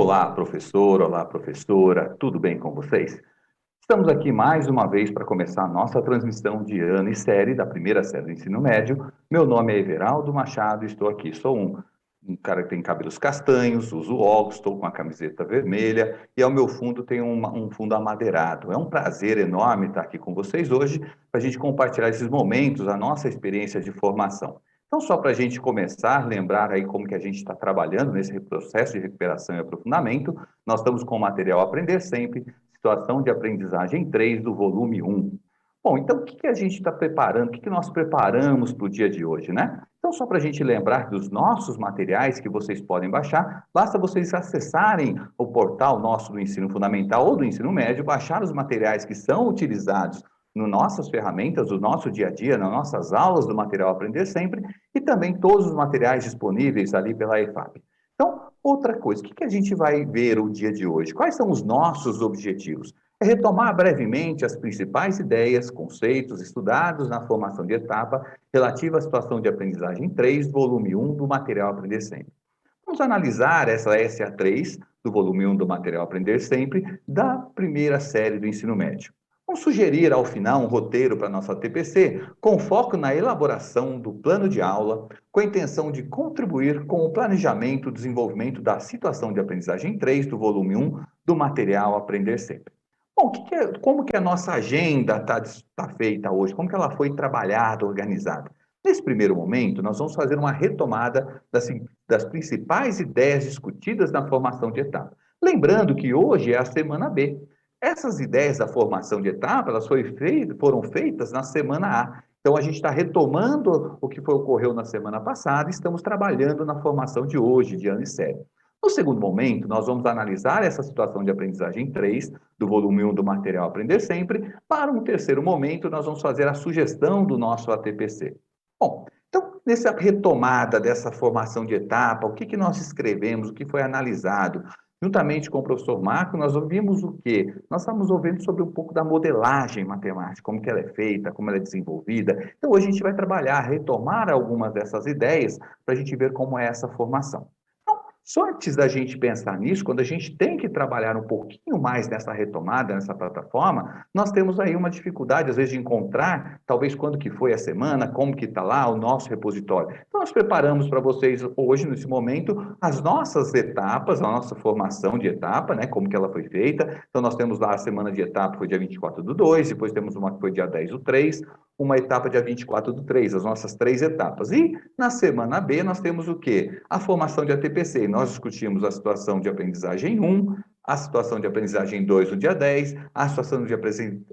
Olá, professora, tudo bem com vocês? Estamos aqui mais uma vez para começar a nossa transmissão de ano e série da primeira série do ensino médio. Meu nome é Everaldo Machado, estou aqui. Sou um cara que tem cabelos castanhos, uso óculos, estou com a camiseta vermelha e ao meu fundo tem um fundo amadeirado. É um prazer enorme estar aqui com vocês hoje para a gente compartilhar esses momentos, a nossa experiência de formação. Então, só para a gente começar, lembrar aí como que a gente está trabalhando nesse processo de recuperação e aprofundamento, nós estamos com o material Aprender Sempre, Situação de Aprendizagem 3 do volume 1. Bom, então o que a gente está preparando, o que nós preparamos para o dia de hoje, né? Então, só para a gente lembrar dos nossos materiais que vocês podem baixar, basta vocês acessarem o portal nosso do Ensino Fundamental ou do Ensino Médio, baixar os materiais que são utilizados nas nossas ferramentas, do nosso dia a dia, nas nossas aulas do material Aprender Sempre, e também todos os materiais disponíveis ali pela EFAP. Então, outra coisa, o que a gente vai ver o dia de hoje? Quais são os nossos objetivos? É retomar brevemente as principais ideias, conceitos estudados na formação de etapa relativa à situação de aprendizagem 3, volume 1 do material Aprender Sempre. Vamos analisar essa SA3 do volume 1 do material Aprender Sempre da primeira série do ensino médio. Vamos sugerir ao final um roteiro para a nossa TPC com foco na elaboração do plano de aula, com a intenção de contribuir com o planejamento e desenvolvimento da situação de aprendizagem 3 do volume 1 do material Aprender Sempre. Bom, como que a nossa agenda está feita hoje? Como que ela foi trabalhada, organizada? Nesse primeiro momento, nós vamos fazer uma retomada das principais ideias discutidas na formação de etapa. Lembrando que hoje é a semana B. Essas ideias da formação de etapa, elas foram feitas na semana A. Então, a gente está retomando o que ocorreu na semana passada e estamos trabalhando na formação de hoje, de ano e série. No segundo momento, nós vamos analisar essa situação de aprendizagem 3, do volume 1 do material Aprender Sempre. Para um terceiro momento, nós vamos fazer a sugestão do nosso ATPC. Bom, então, nessa retomada dessa formação de etapa, o que nós escrevemos, o que foi analisado? Juntamente com o professor Marco, nós ouvimos o quê? Nós estamos ouvindo sobre um pouco da modelagem matemática, como que ela é feita, como ela é desenvolvida. Então, hoje a gente vai trabalhar, retomar algumas dessas ideias para a gente ver como é essa formação. Só antes da gente pensar nisso, quando a gente tem que trabalhar um pouquinho mais nessa retomada, nessa plataforma, nós temos aí uma dificuldade, às vezes, de encontrar, talvez, quando que foi a semana, como que está lá o nosso repositório. Então, nós preparamos para vocês hoje, nesse momento, as nossas etapas, a nossa formação de etapa, né, como que ela foi feita. Então, nós temos lá a semana de etapa, foi dia 24/2, depois temos uma que foi dia 10/3, uma etapa dia 24/3, as nossas 3 etapas. E na semana B nós temos o quê? A formação de ATPC. Nós discutimos a situação de aprendizagem 1, a situação de aprendizagem 2 no dia 10, a situação de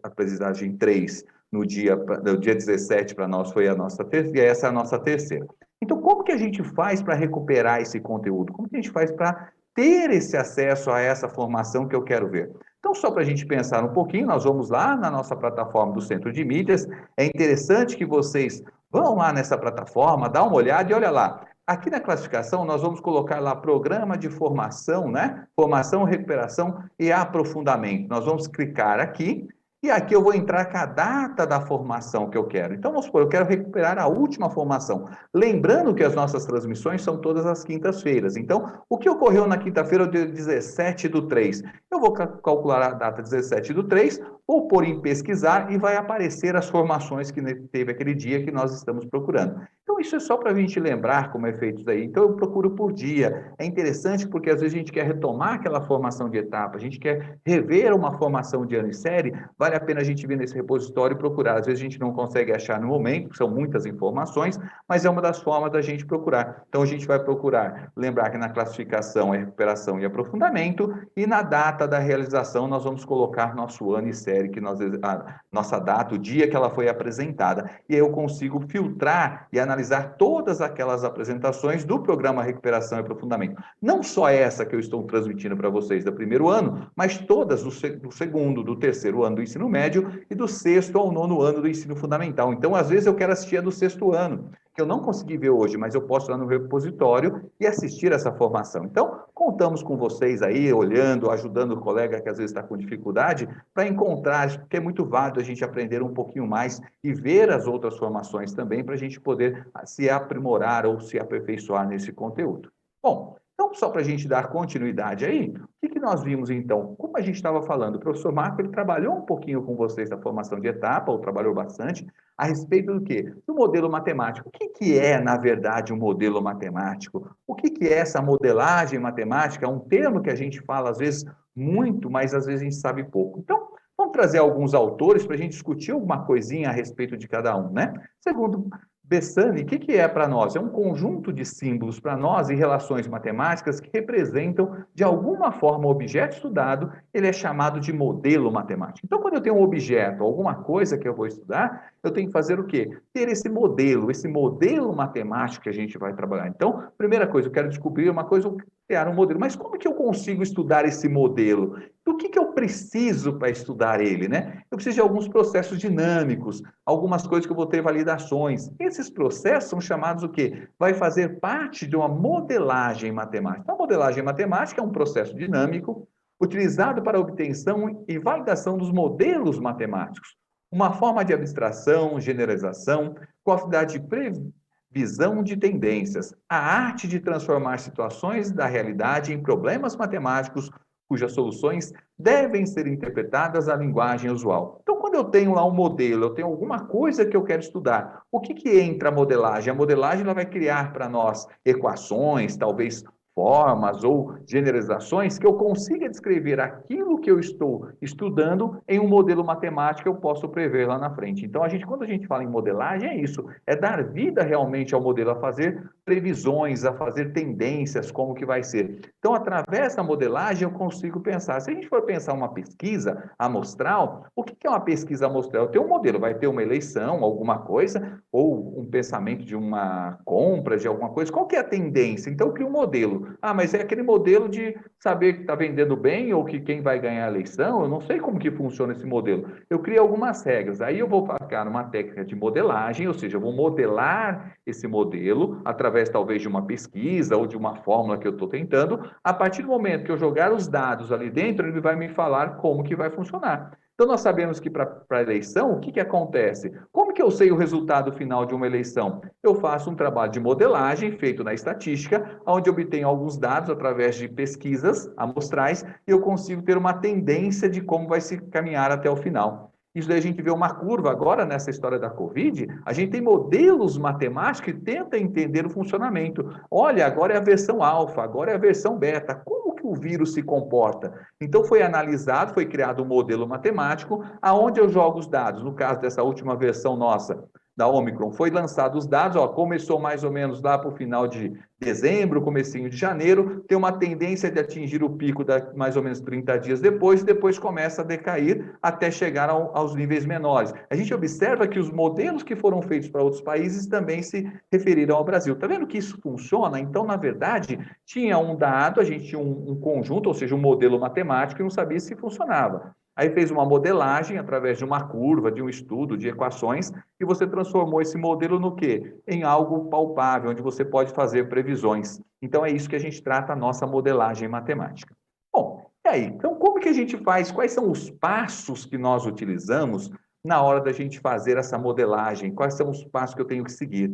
aprendizagem 3 no dia 17 para nós foi a nossa terceira, e essa é a nossa terceira. Então, como que a gente faz para recuperar esse conteúdo? Como que a gente faz para ter esse acesso a essa formação que eu quero ver? Então, só para a gente pensar um pouquinho, nós vamos lá na nossa plataforma do Centro de Mídias. É interessante que vocês vão lá nessa plataforma, dá uma olhada e olha lá. Aqui na classificação, nós vamos colocar lá programa de formação, né? Formação, recuperação e aprofundamento. Nós vamos clicar aqui e aqui eu vou entrar com a data da formação que eu quero. Então, vamos supor, eu quero recuperar a última formação. Lembrando que as nossas transmissões são todas as quintas-feiras. Então, o que ocorreu na quinta-feira, dia 17/3? Eu vou calcular a data 17/3, vou pôr em pesquisar e vai aparecer as formações que teve aquele dia que nós estamos procurando. Então, isso é só para a gente lembrar como é feito isso daí. Então, eu procuro por dia. É interessante porque, às vezes, a gente quer retomar aquela formação de etapa, a gente quer rever uma formação de ano e série, vale a pena a gente vir nesse repositório e procurar. Às vezes, a gente não consegue achar no momento, porque são muitas informações, mas é uma das formas da gente procurar. Então, a gente vai procurar lembrar que na classificação é recuperação e aprofundamento, e na data da realização nós vamos colocar nosso ano e série, que a nossa data, o dia que ela foi apresentada. E aí eu consigo filtrar e analisar todas aquelas apresentações do programa Recuperação e Aprofundamento. Não só essa que eu estou transmitindo para vocês do primeiro ano, mas todas do segundo, do terceiro ano do ensino médio e do sexto ao nono ano do ensino fundamental. Então, às vezes, eu quero assistir a do sexto ano, que eu não consegui ver hoje, mas eu posso ir lá no repositório e assistir essa formação. Então, contamos com vocês aí, olhando, ajudando o colega que às vezes está com dificuldade, para encontrar, porque é muito válido a gente aprender um pouquinho mais e ver as outras formações também, para a gente poder se aprimorar ou se aperfeiçoar nesse conteúdo. Bom, então Então, só para a gente dar continuidade aí, o que nós vimos então? Como a gente estava falando, o professor Marco ele trabalhou um pouquinho com vocês na formação de etapa, ou trabalhou bastante, a respeito do quê? Do modelo matemático. O que é, na verdade, um modelo matemático? O que é essa modelagem matemática? É um termo que a gente fala, às vezes, muito, mas às vezes a gente sabe pouco. Então, vamos trazer alguns autores para a gente discutir alguma coisinha a respeito de cada um, né? Segundo Bessani, o que é para nós? É um conjunto de símbolos para nós e relações matemáticas que representam, de alguma forma, o objeto estudado, ele é chamado de modelo matemático. Então, quando eu tenho um objeto, alguma coisa que eu vou estudar, eu tenho que fazer o quê? Ter esse modelo matemático que a gente vai trabalhar. Então, primeira coisa, eu quero descobrir uma coisa, criar um modelo. Mas como que eu consigo estudar esse modelo? Do que eu preciso para estudar ele, né? Eu preciso de alguns processos dinâmicos, algumas coisas que eu vou ter validações. Esses processos são chamados o quê? Vai fazer parte de uma modelagem matemática. Então, a modelagem matemática é um processo dinâmico utilizado para a obtenção e validação dos modelos matemáticos. Uma forma de abstração, generalização, com a finalidade de previsão de tendências, a arte de transformar situações da realidade em problemas matemáticos cujas soluções devem ser interpretadas na linguagem usual. Então, quando eu tenho lá um modelo, eu tenho alguma coisa que eu quero estudar, o que entra a modelagem? A modelagem ela vai criar para nós equações, talvez formas ou generalizações que eu consiga descrever aquilo que eu estou estudando em um modelo matemático que eu posso prever lá na frente. Então, quando a gente fala em modelagem, é isso, é dar vida realmente ao modelo, a fazer previsões, a fazer tendências, como que vai ser. Então, através da modelagem, eu consigo pensar. Se a gente for pensar uma pesquisa amostral, o que é uma pesquisa amostral? Tem um modelo, vai ter uma eleição, alguma coisa, ou um pensamento de uma compra, de alguma coisa. Qual que é a tendência? Então, eu crio um modelo. Ah, mas é aquele modelo de saber que está vendendo bem ou que quem vai ganhar a eleição. Eu não sei como que funciona esse modelo. Eu crio algumas regras. Aí eu vou aplicar uma técnica de modelagem, ou seja, eu vou modelar esse modelo através talvez de uma pesquisa ou de uma fórmula que eu estou tentando. A partir do momento que eu jogar os dados ali dentro, ele vai me falar como que vai funcionar. Então, nós sabemos que para a eleição, o que acontece? Como que eu sei o resultado final de uma eleição? Eu faço um trabalho de modelagem feito na estatística, onde eu obtenho alguns dados através de pesquisas amostrais e eu consigo ter uma tendência de como vai se caminhar até o final. Isso daí a gente vê uma curva agora nessa história da Covid, a gente tem modelos matemáticos que tentam entender o funcionamento. Olha, agora é a versão alfa, agora é a versão beta. Como que o vírus se comporta? Então foi analisado, foi criado um modelo matemático, aonde eu jogo os dados. No caso dessa última versão nossa, da Omicron, foi lançado os dados, começou mais ou menos lá para o final de dezembro, comecinho de janeiro, tem uma tendência de atingir o pico mais ou menos 30 dias depois, e depois começa a decair até chegar aos níveis menores. A gente observa que os modelos que foram feitos para outros países também se referiram ao Brasil. Está vendo que isso funciona? Então, na verdade, tinha um dado, a gente tinha um conjunto, ou seja, um modelo matemático, e não sabia se funcionava. Aí fez uma modelagem através de uma curva, de um estudo, de equações, e você transformou esse modelo no quê? Em algo palpável, onde você pode fazer previsões. Então, é isso que a gente trata a nossa modelagem matemática. Bom, e aí? Então, como que a gente faz? Quais são os passos que nós utilizamos na hora da gente fazer essa modelagem? Quais são os passos que eu tenho que seguir?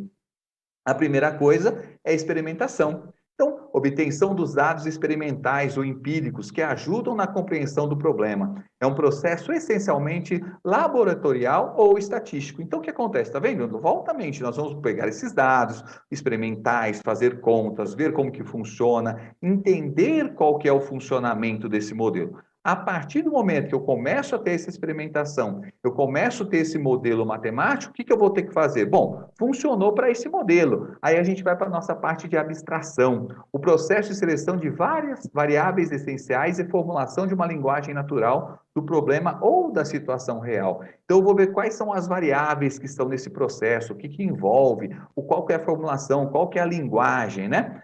A primeira coisa é a experimentação. Então, obtenção dos dados experimentais ou empíricos que ajudam na compreensão do problema. É um processo essencialmente laboratorial ou estatístico. Então, o que acontece? Está vendo? Volta a mente, nós vamos pegar esses dados experimentais, fazer contas, ver como que funciona, entender qual que é o funcionamento desse modelo. A partir do momento que eu começo a ter essa experimentação, eu começo a ter esse modelo matemático, o que eu vou ter que fazer? Bom, funcionou para esse modelo. Aí a gente vai para a nossa parte de abstração, o processo de seleção de várias variáveis essenciais e formulação de uma linguagem natural do problema ou da situação real. Então, eu vou ver quais são as variáveis que estão nesse processo, o que envolve, qual que é a formulação, qual que é a linguagem, né?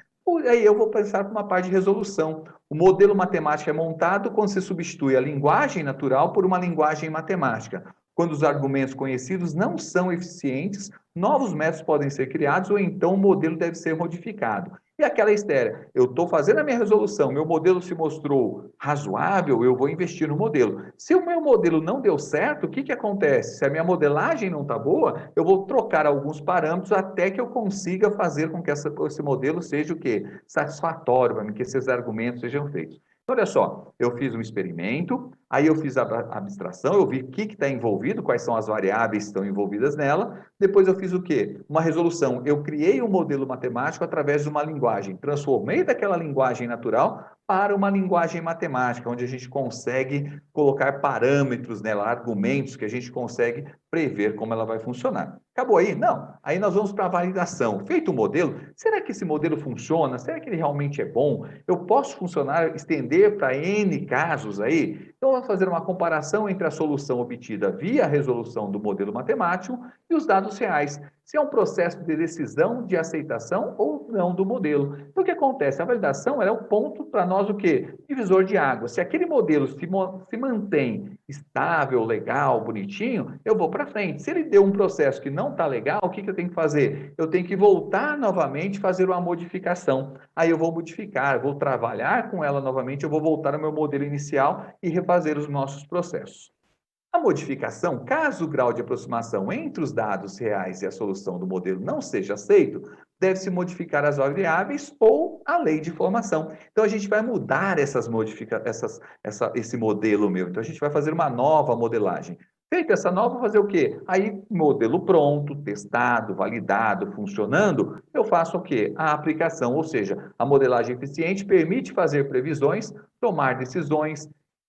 Aí eu vou pensar para uma parte de resolução. O modelo matemático é montado quando se substitui a linguagem natural por uma linguagem matemática. Quando os argumentos conhecidos não são eficientes, novos métodos podem ser criados ou então o modelo deve ser modificado. E aquela história, eu estou fazendo a minha resolução, meu modelo se mostrou razoável, eu vou investir no modelo. Se o meu modelo não deu certo, o que que acontece? Se a minha modelagem não está boa, eu vou trocar alguns parâmetros até que eu consiga fazer com que esse modelo seja o quê? Satisfatório para mim, que esses argumentos sejam feitos. Então, olha só, eu fiz um experimento, aí eu fiz a abstração, eu vi o que está envolvido, quais são as variáveis que estão envolvidas nela, depois eu fiz o quê? Uma resolução. Eu criei um modelo matemático através de uma linguagem, transformei daquela linguagem natural para uma linguagem matemática, onde a gente consegue colocar parâmetros nela, argumentos que a gente consegue prever como ela vai funcionar. Acabou aí? Não. Aí nós vamos para a validação. Feito o modelo, será que esse modelo funciona? Será que ele realmente é bom? Eu posso funcionar, estender para N casos aí? Então, vamos fazer uma comparação entre a solução obtida via resolução do modelo matemático e os dados reais. Se é um processo de decisão de aceitação ou não do modelo. Então, o que acontece? A validação é o ponto para nós o quê? Divisor de água. Se aquele modelo se mantém estável, legal, bonitinho, eu vou para frente. Se ele deu um processo que não está legal, o que eu tenho que fazer? Eu tenho que voltar novamente, fazer uma modificação. Aí eu vou modificar, vou trabalhar com ela novamente, eu vou voltar ao meu modelo inicial e refazer os nossos processos. A modificação, caso o grau de aproximação entre os dados reais e a solução do modelo não seja aceito, deve-se modificar as variáveis ou a lei de formação. Então, a gente vai mudar esse modelo meu. Então, a gente vai fazer uma nova modelagem. Feita essa nova, fazer o quê? Aí, modelo pronto, testado, validado, funcionando, eu faço o quê? A aplicação, ou seja, a modelagem eficiente permite fazer previsões, tomar decisões,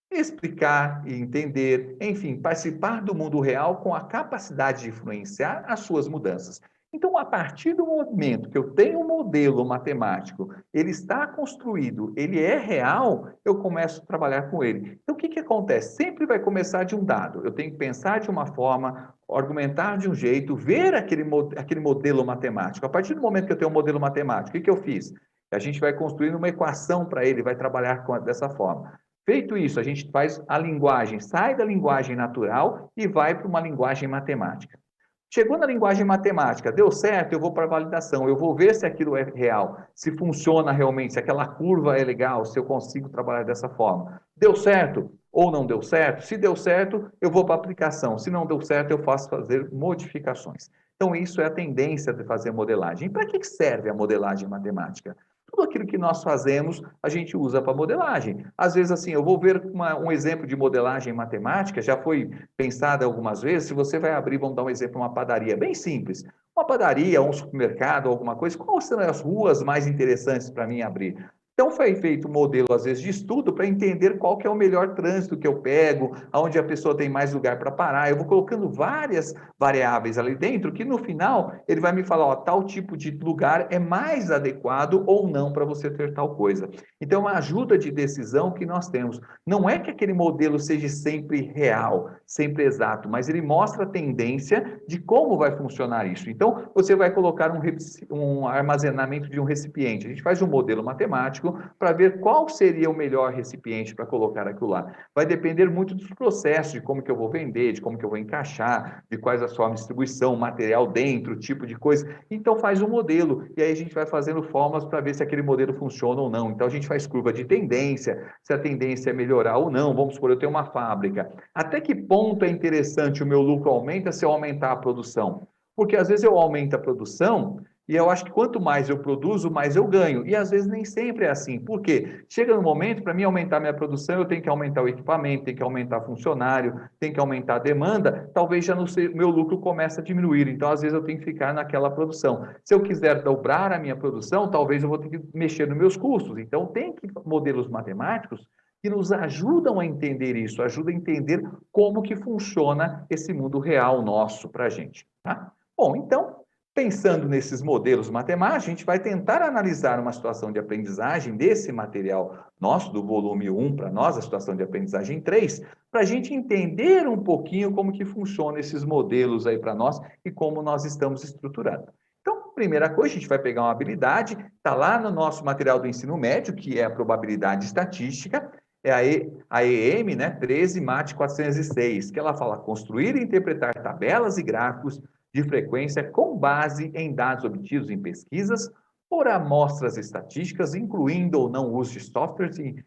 explicar e entender, enfim, participar do mundo real com a capacidade de influenciar as suas mudanças. Então, a partir do momento que eu tenho um modelo matemático, ele está construído, ele é real, eu começo a trabalhar com ele. Então, o que acontece? Sempre vai começar de um dado. Eu tenho que pensar de uma forma, argumentar de um jeito, ver aquele modelo matemático. A partir do momento que eu tenho um modelo matemático, o que eu fiz? A gente vai construindo uma equação para ele, vai trabalhar dessa forma. Feito isso, a gente faz a linguagem, sai da linguagem natural e vai para uma linguagem matemática. Chegou na linguagem matemática, deu certo, eu vou para a validação, eu vou ver se aquilo é real, se funciona realmente, se aquela curva é legal, se eu consigo trabalhar dessa forma. Deu certo ou não deu certo? Se deu certo, eu vou para a aplicação. Se não deu certo, eu faço fazer modificações. Então, isso é a tendência de fazer modelagem. E para que serve a modelagem matemática? Tudo aquilo que nós fazemos, a gente usa para modelagem. Às vezes, assim, eu vou ver um exemplo de modelagem matemática, já foi pensado algumas vezes, se você vai abrir, vamos dar um exemplo, uma padaria, bem simples. Uma padaria, um supermercado, alguma coisa, quais são as ruas mais interessantes para mim abrir? Então, foi feito um modelo, às vezes, de estudo para entender qual que é o melhor trânsito que eu pego, aonde a pessoa tem mais lugar para parar. Eu vou colocando várias variáveis ali dentro, que no final ele vai me falar, ó, tal tipo de lugar é mais adequado ou não para você ter tal coisa. Então, uma ajuda de decisão que nós temos. Não é que aquele modelo seja sempre real, sempre exato, mas ele mostra a tendência de como vai funcionar isso. Então, você vai colocar um armazenamento de um recipiente. A gente faz um modelo matemático para ver qual seria o melhor recipiente para colocar aquilo lá. Vai depender muito dos processos, de como que eu vou vender, de como que eu vou encaixar, de quais a sua distribuição, material dentro, tipo de coisa. Então faz um modelo e aí a gente vai fazendo fórmulas para ver se aquele modelo funciona ou não. Então a gente faz curva de tendência, se a tendência é melhorar ou não. Vamos supor, eu tenho uma fábrica. Até que ponto é interessante o meu lucro aumenta se eu aumentar a produção? Porque às vezes eu aumento a produção e eu acho que quanto mais eu produzo, mais eu ganho. E às vezes nem sempre é assim. Por quê? Chega no momento, para mim aumentar minha produção, eu tenho que aumentar o equipamento, tenho que aumentar funcionário, tenho que aumentar a demanda, talvez já no meu lucro comece a diminuir. Então, às vezes, eu tenho que ficar naquela produção. Se eu quiser dobrar a minha produção, talvez eu vou ter que mexer nos meus custos. Então, tem que modelos matemáticos que nos ajudam a entender isso, ajudam a entender como que funciona esse mundo real nosso para a gente. Tá? Bom, então, pensando nesses modelos matemáticos, a gente vai tentar analisar uma situação de aprendizagem desse material nosso, do volume 1 para nós, a situação de aprendizagem 3, para a gente entender um pouquinho como que funcionam esses modelos aí para nós e como nós estamos estruturando. Então, primeira coisa, a gente vai pegar uma habilidade, está lá no nosso material do ensino médio, que é a probabilidade estatística, é a EM, né, 13 MAT 406, que ela fala construir e interpretar tabelas e gráficos de frequência com base em dados obtidos em pesquisas, por amostras estatísticas, incluindo ou não o uso de softwares e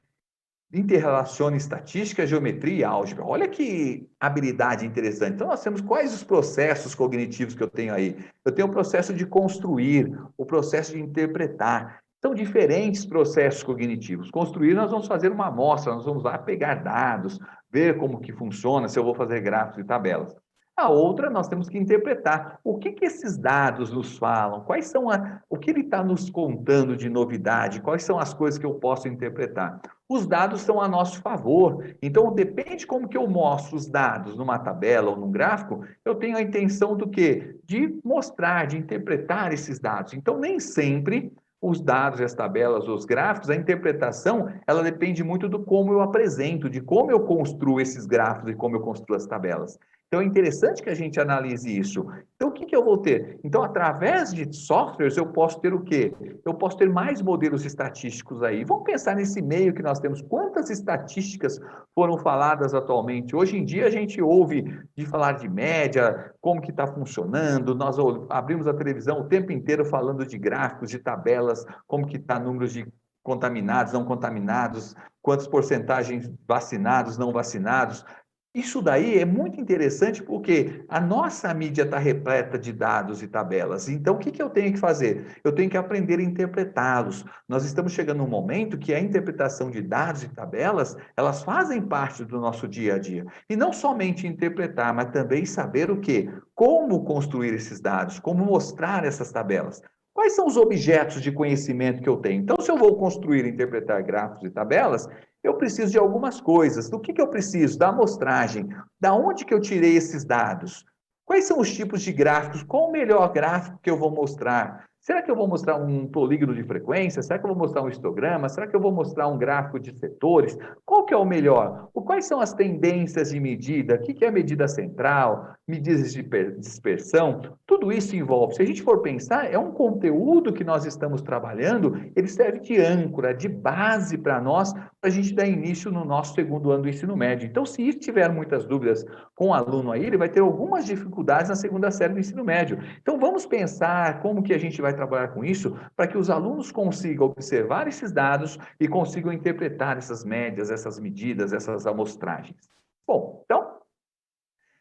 interrelaciona estatística, geometria e álgebra. Olha que habilidade interessante. Então, nós temos quais os processos cognitivos que eu tenho aí? Eu tenho o processo de construir, o processo de interpretar. São diferentes processos cognitivos. Construir, nós vamos fazer uma amostra, nós vamos lá pegar dados, ver como que funciona, se eu vou fazer gráficos e tabelas. A outra, nós temos que interpretar. O que que esses dados nos falam? Quais são o que ele está nos contando de novidade? Quais são as coisas que eu posso interpretar? Os dados são a nosso favor. Então, depende como que eu mostro os dados numa tabela ou num gráfico, eu tenho a intenção do quê? De mostrar, de interpretar esses dados. Então, nem sempre os dados, as tabelas, os gráficos, a interpretação, ela depende muito do como eu apresento, de como eu construo esses gráficos e como eu construo as tabelas. Então, é interessante que a gente analise isso. Então, o que que eu vou ter? Então, através de softwares, eu posso ter o quê? Eu posso ter mais modelos estatísticos aí. Vamos pensar nesse meio que nós temos. Quantas estatísticas foram faladas atualmente? Hoje em dia, a gente ouve de falar de média, como que está funcionando. Nós abrimos a televisão o tempo inteiro falando de gráficos, de tabelas, como que está números de contaminados, não contaminados, quantas porcentagens vacinados, não vacinados. Isso daí é muito interessante porque a nossa mídia está repleta de dados e tabelas. Então, o que que eu tenho que fazer? Eu tenho que aprender a interpretá-los. Nós estamos chegando num momento que a interpretação de dados e tabelas, elas fazem parte do nosso dia a dia. E não somente interpretar, mas também saber o quê? Como construir esses dados, como mostrar essas tabelas. Quais são os objetos de conhecimento que eu tenho? Então, se eu vou construir e interpretar gráficos e tabelas, eu preciso de algumas coisas. Do que eu preciso? Da amostragem. Da onde que eu tirei esses dados? Quais são os tipos de gráficos? Qual o melhor gráfico que eu vou mostrar? Será que eu vou mostrar um polígono de frequência? Será que eu vou mostrar um histograma? Será que eu vou mostrar um gráfico de setores? Qual que é o melhor? Quais são as tendências de medida? O que é a medida central? Medidas de dispersão? Tudo isso envolve. Se a gente for pensar, é um conteúdo que nós estamos trabalhando, ele serve de âncora, de base para nós, para a gente dar início no nosso segundo ano do ensino médio. Então, se tiver muitas dúvidas com o aluno aí, ele vai ter algumas dificuldades na segunda série do ensino médio. Então, vamos pensar como que a gente vai trabalhar com isso para que os alunos consigam observar esses dados e consigam interpretar essas médias, essas medidas, essas amostragens. Bom, então,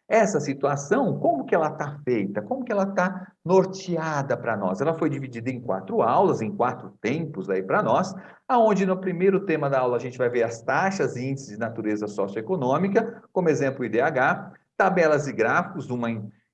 essa situação, como que ela está feita? Como que ela está norteada para nós? Ela foi dividida em 4 aulas, em 4 tempos aí para nós, aonde no primeiro tema da aula a gente vai ver as taxas e índices de natureza socioeconômica, como exemplo o IDH, tabelas e gráficos, uma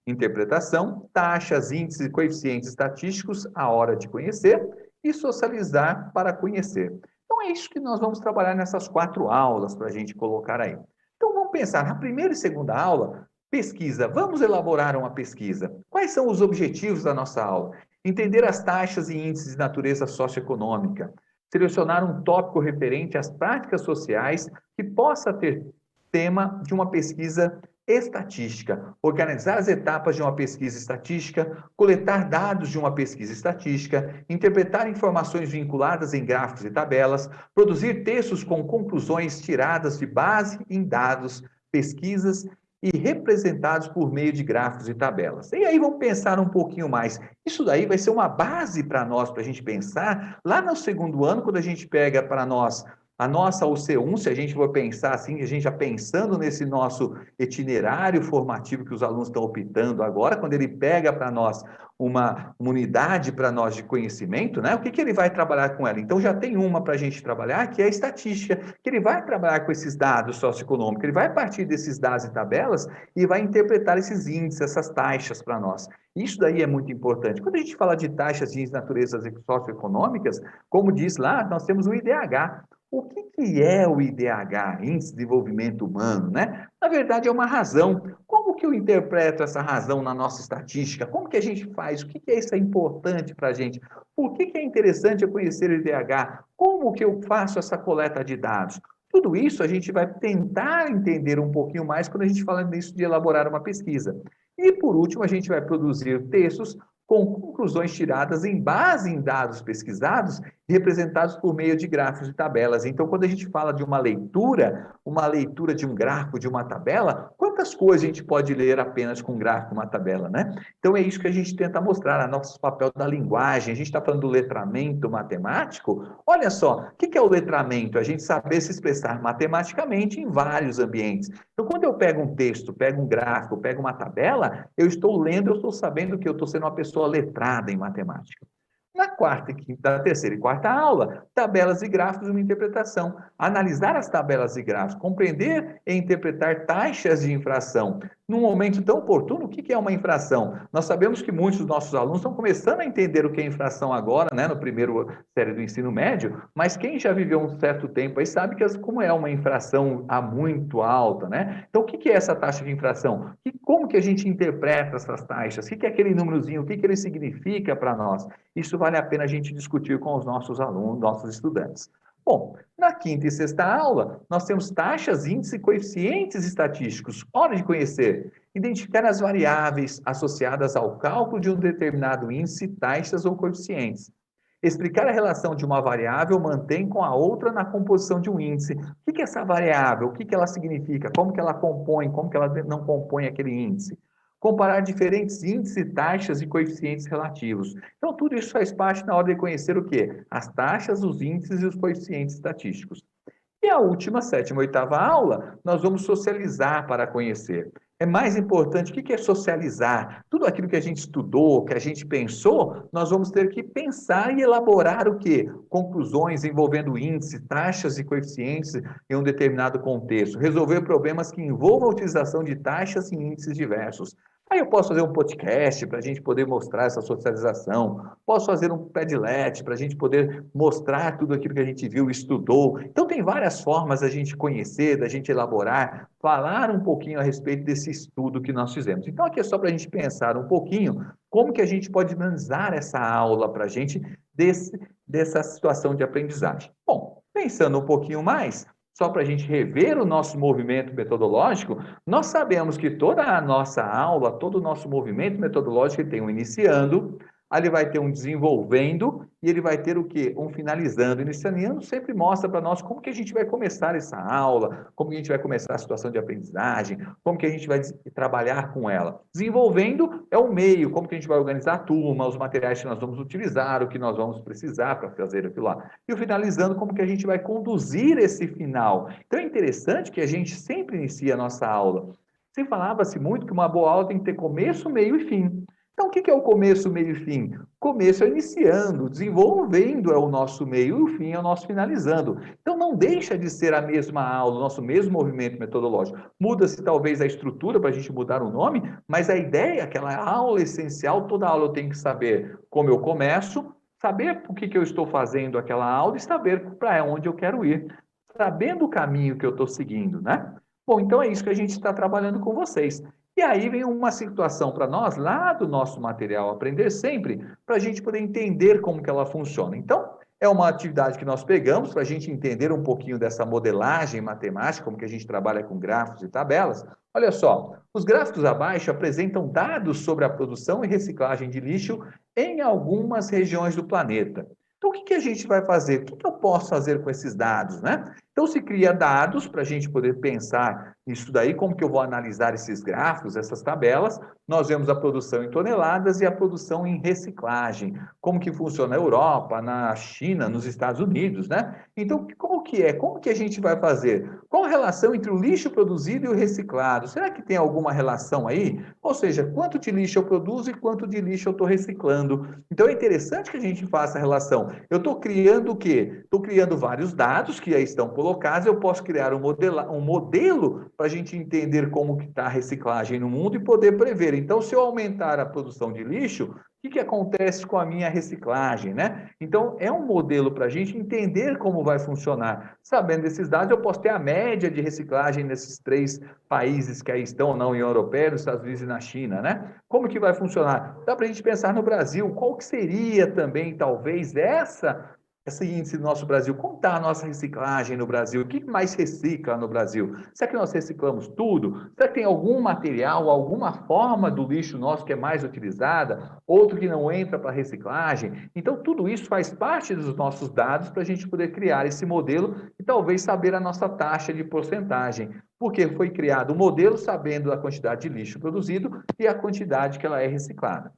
interpretação, taxas, índices e coeficientes estatísticos, a hora de conhecer, e socializar para conhecer. Então é isso que nós vamos trabalhar nessas 4 aulas para a gente colocar aí. Então vamos pensar, na primeira e segunda aula, pesquisa. Vamos elaborar uma pesquisa. Quais são os objetivos da nossa aula? Entender as taxas e índices de natureza socioeconômica. Selecionar um tópico referente às práticas sociais que possa ter tema de uma pesquisa estatística. Organizar as etapas de uma pesquisa estatística, coletar dados de uma pesquisa estatística, interpretar informações vinculadas em gráficos e tabelas, produzir textos com conclusões tiradas de base em dados, pesquisas e representados por meio de gráficos e tabelas. E aí vamos pensar um pouquinho mais. Isso daí vai ser uma base para nós, para a gente pensar lá no segundo ano, quando a gente pega para nós a nossa UC1, se a gente for pensar assim, a gente já pensando nesse nosso itinerário formativo que os alunos estão optando agora, quando ele pega para nós uma unidade para nós de conhecimento, né? O que ele vai trabalhar com ela? Então já tem uma para a gente trabalhar, que é a estatística, que ele vai trabalhar com esses dados socioeconômicos, ele vai partir desses dados e tabelas e vai interpretar esses índices, essas taxas para nós. Isso daí é muito importante. Quando a gente fala de taxas de naturezas socioeconômicas, como diz lá, nós temos o IDH. O que é o IDH, Índice de Desenvolvimento Humano, né? Na verdade, é uma razão. Como que eu interpreto essa razão na nossa estatística? Como que a gente faz? O que é isso importante para a gente? Por que é interessante eu conhecer o IDH? Como que eu faço essa coleta de dados? Tudo isso a gente vai tentar entender um pouquinho mais quando a gente fala nisso de elaborar uma pesquisa. E, por último, a gente vai produzir textos com conclusões tiradas em base em dados pesquisados representados por meio de gráficos e tabelas. Então, quando a gente fala de uma leitura de um gráfico, de uma tabela, quantas coisas a gente pode ler apenas com um gráfico, uma tabela, né? Então, é isso que a gente tenta mostrar, nosso papel da linguagem. A gente está falando do letramento matemático. Olha só, o que é o letramento? A gente saber se expressar matematicamente em vários ambientes. Então, quando eu pego um texto, pego um gráfico, pego uma tabela, eu estou lendo, eu estou sabendo que eu estou sendo uma pessoa letrada em matemática. Na quarta e quinta, na terceira e quarta aula, tabelas e gráficos, uma interpretação. Analisar as tabelas e gráficos, compreender e interpretar taxas de infração. Num momento tão oportuno, o que é uma infração? Nós sabemos que muitos dos nossos alunos estão começando a entender o que é infração agora, né, no primeiro série do ensino médio, mas quem já viveu um certo tempo aí sabe que como é uma infração muito alta, né? Então, o que é essa taxa de infração? Como que a gente interpreta essas taxas? O que é aquele númerozinho? O que ele significa para nós? Isso vale a pena a gente discutir com os nossos alunos, nossos estudantes. Bom, na quinta e sexta aula, nós temos taxas, índices e coeficientes estatísticos. Hora de conhecer. Identificar as variáveis associadas ao cálculo de um determinado índice, taxas ou coeficientes. Explicar a relação de uma variável mantém com a outra na composição de um índice. O que é essa variável? O que ela significa? Como que ela compõe? Como que ela não compõe aquele índice? Comparar diferentes índices, taxas e coeficientes relativos. Então, tudo isso faz parte na hora de conhecer o quê? As taxas, os índices e os coeficientes estatísticos. E a última, sétima, oitava aula, nós vamos socializar para conhecer. É mais importante, o que é socializar? Tudo aquilo que a gente estudou, que a gente pensou, nós vamos ter que pensar e elaborar o quê? Conclusões envolvendo índices, taxas e coeficientes em um determinado contexto. Resolver problemas que envolvam a utilização de taxas e índices diversos. Aí eu posso fazer um podcast para a gente poder mostrar essa socialização, posso fazer um Padlet para a gente poder mostrar tudo aquilo que a gente viu, estudou. Então, tem várias formas da gente conhecer, da gente elaborar, falar um pouquinho a respeito desse estudo que nós fizemos. Então, aqui é só para a gente pensar um pouquinho como que a gente pode analisar essa aula para a gente dessa situação de aprendizagem. Bom, pensando um pouquinho mais, só para a gente rever o nosso movimento metodológico, nós sabemos que toda a nossa aula, todo o nosso movimento metodológico tem um iniciando, aí ele vai ter um desenvolvendo e ele vai ter o quê? Um finalizando. Iniciando sempre mostra para nós como que a gente vai começar essa aula, como que a gente vai começar a situação de aprendizagem, como que a gente vai trabalhar com ela. Desenvolvendo é o meio, como que a gente vai organizar a turma, os materiais que nós vamos utilizar, o que nós vamos precisar para fazer aquilo lá. E o finalizando, como que a gente vai conduzir esse final. Então é interessante que a gente sempre inicia a nossa aula. Se falava-se muito que uma boa aula tem que ter começo, meio e fim. Então, o que é o começo, meio e fim? Começo é iniciando, desenvolvendo é o nosso meio e o fim é o nosso finalizando. Então, não deixa de ser a mesma aula, o nosso mesmo movimento metodológico. Muda-se talvez a estrutura para a gente mudar o nome, mas a ideia, aquela aula essencial, toda aula eu tenho que saber como eu começo, saber por que eu estou fazendo aquela aula e saber para onde eu quero ir, sabendo o caminho que eu estou seguindo, né? Bom, então é isso que a gente está trabalhando com vocês. E aí vem uma situação para nós, lá do nosso material Aprender Sempre, para a gente poder entender como que ela funciona. Então, é uma atividade que nós pegamos para a gente entender um pouquinho dessa modelagem matemática, como que a gente trabalha com gráficos e tabelas. Olha só, os gráficos abaixo apresentam dados sobre a produção e reciclagem de lixo em algumas regiões do planeta. Então, o que a gente vai fazer? O que eu posso fazer com esses dados, né? Então, se cria dados para a gente poder pensar nisso daí, como que eu vou analisar esses gráficos, essas tabelas. Nós vemos a produção em toneladas e a produção em reciclagem. Como que funciona na Europa, na China, nos Estados Unidos, né? Então, qual que é? Como que a gente vai fazer? Qual a relação entre o lixo produzido e o reciclado? Será que tem alguma relação aí? Ou seja, quanto de lixo eu produzo e quanto de lixo eu estou reciclando? Então, é interessante que a gente faça a relação. Eu estou criando o quê? Estou criando vários dados que aí estão colocados, eu posso criar um modelo para a gente entender como que está a reciclagem no mundo e poder prever. Então, se eu aumentar a produção de lixo, o que acontece com a minha reciclagem, né? Então, é um modelo para a gente entender como vai funcionar. Sabendo desses dados, eu posso ter a média de reciclagem nesses 3 países que aí estão, na União Europeia, nos Estados Unidos e na China, né? Como que vai funcionar? Dá para a gente pensar no Brasil, qual que seria também, talvez, essa esse índice do nosso Brasil? Como está a nossa reciclagem no Brasil? O que mais recicla no Brasil? Será que nós reciclamos tudo? Será que tem algum material, alguma forma do lixo nosso que é mais utilizada? Outro que não entra para reciclagem? Então, tudo isso faz parte dos nossos dados para a gente poder criar esse modelo e talvez saber a nossa taxa de porcentagem. Porque foi criado o modelo sabendo a quantidade de lixo produzido e a quantidade que ela é reciclada.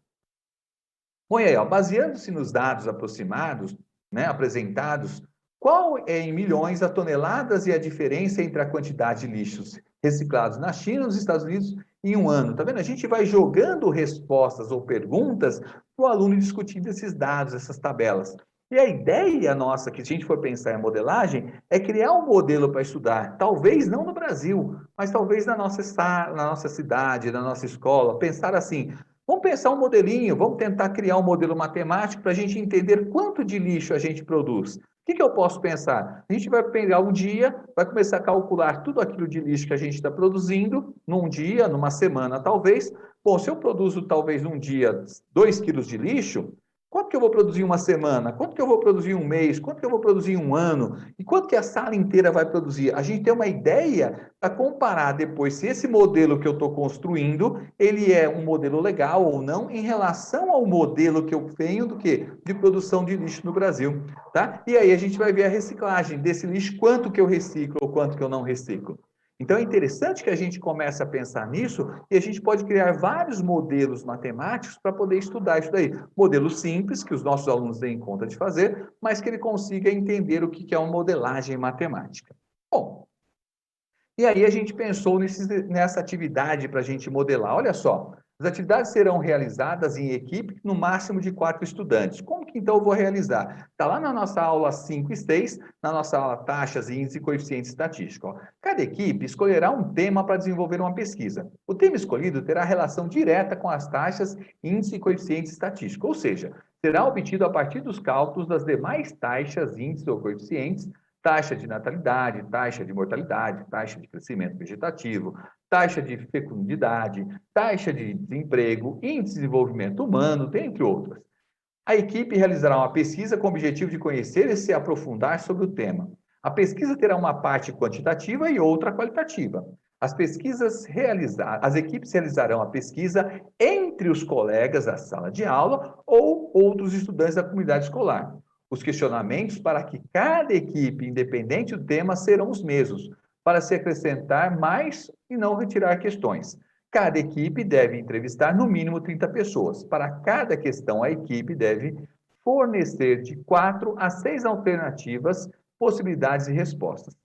Bom, e aí, ó, baseando-se nos dados aproximados, né, apresentados, qual é em milhões a toneladas e a diferença entre a quantidade de lixos reciclados na China e nos Estados Unidos em um ano? Tá vendo? A gente vai jogando respostas ou perguntas para o aluno discutindo esses dados, essas tabelas. E a ideia nossa, que se a gente for pensar em modelagem, é criar um modelo para estudar, talvez não no Brasil, mas talvez na nossa cidade, na nossa escola, pensar assim, vamos pensar um modelinho, vamos tentar criar um modelo matemático para a gente entender quanto de lixo a gente produz. O que eu posso pensar? A gente vai pegar um dia, vai começar a calcular tudo aquilo de lixo que a gente está produzindo, num dia, numa semana talvez. Bom, se eu produzo talvez num dia 2 quilos de lixo, quanto que eu vou produzir em uma semana? Quanto que eu vou produzir em um mês? Quanto que eu vou produzir em um ano? E quanto que a sala inteira vai produzir? A gente tem uma ideia para comparar depois se esse modelo que eu estou construindo, ele é um modelo legal ou não em relação ao modelo que eu tenho do que? De produção de lixo no Brasil, tá? E aí a gente vai ver a reciclagem desse lixo, quanto que eu reciclo ou quanto que eu não reciclo. Então é interessante que a gente comece a pensar nisso e a gente pode criar vários modelos matemáticos para poder estudar isso daí. Modelos simples, que os nossos alunos deem conta de fazer, mas que ele consiga entender o que é uma modelagem matemática. Bom, e aí a gente pensou nessa atividade para a gente modelar. Olha só, as atividades serão realizadas em equipe, no máximo de 4 estudantes. Como que então eu vou realizar? Está lá na nossa aula 5 e 6, na nossa aula taxas, índice e coeficiente estatístico. Ó. Cada equipe escolherá um tema para desenvolver uma pesquisa. O tema escolhido terá relação direta com as taxas, índice e coeficiente estatístico, ou seja, será obtido a partir dos cálculos das demais taxas, índices ou coeficientes, taxa de natalidade, taxa de mortalidade, taxa de crescimento vegetativo, taxa de fecundidade, taxa de desemprego, índice de desenvolvimento humano, dentre outras. A equipe realizará uma pesquisa com o objetivo de conhecer e se aprofundar sobre o tema. A pesquisa terá uma parte quantitativa e outra qualitativa. As equipes realizarão a pesquisa entre os colegas da sala de aula ou outros estudantes da comunidade escolar. Os questionamentos para que cada equipe, independente do tema, serão os mesmos, para se acrescentar mais e não retirar questões. Cada equipe deve entrevistar no mínimo 30 pessoas. Para cada questão, a equipe deve fornecer de 4 a 6 alternativas, possibilidades e respostas.